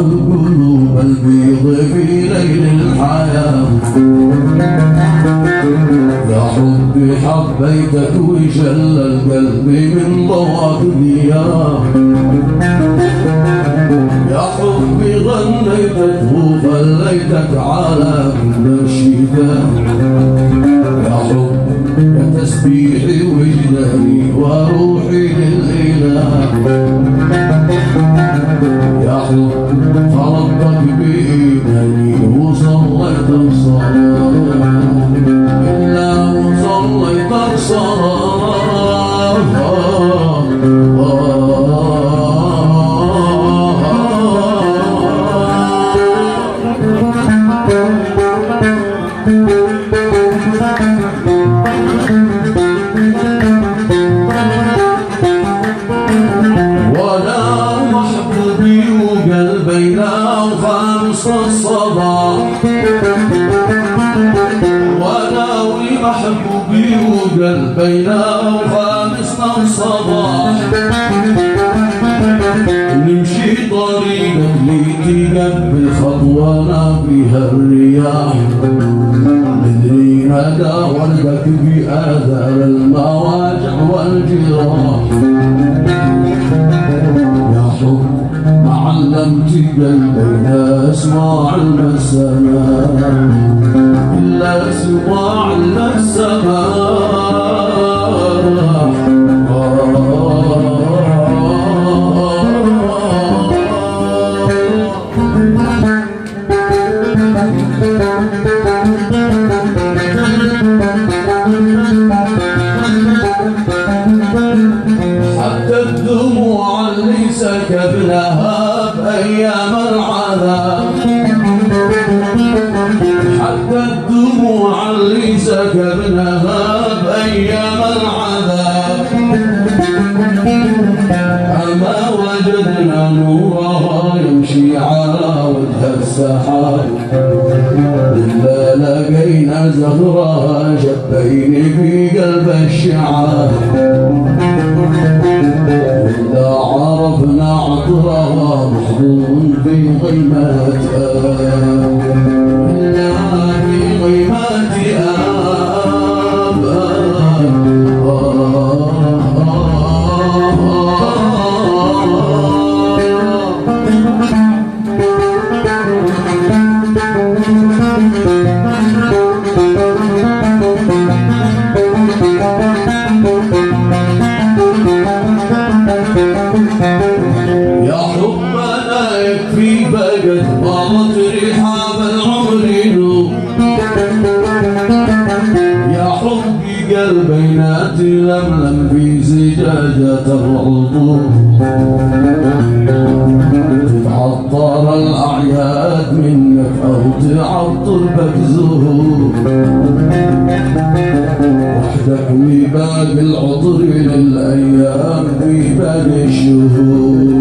القلوب البيض في ليل الحياة. يا حبي حبيتك وشل القلب من ضواك ضياء. يا حبي غنيتك وخليتك على كل الشتاء. يا حبي يا تسبيحي وجداني وروحي للإله. يا حبي خلقتك بإيماني وصليت الصلاة. إلا وصليت الصلاة. محبوبي وقلبينا وخامسنا الصباح. نمشي طريقك لتقبل خطوانا بها الرياح. ندري ندى وردك بآثار المواجع والجراح. يا حب ما علمت قلبينا اسماع المسامع إلا سماع السماء. حتى الدموع اللي سكبناها بأيام العذاب. حتى الدموع اللي سكبناها بأيام العذاب. أما وجدنا نورها يمشي على وجه السحاب. إلا لقينا زهرها جبين في قلب الشعاب. إلا عرفنا عطرها محضون في ظلمتها. يا حبنا يكفي فقد ضاعت رحاب العمر نور. يا حبي قلبينا تلملم في زجاجة العطور. تتعطر الأعياد منك أو تعطر بك زهور. وحدك وباقي العطر للأيام في باقي الشهور.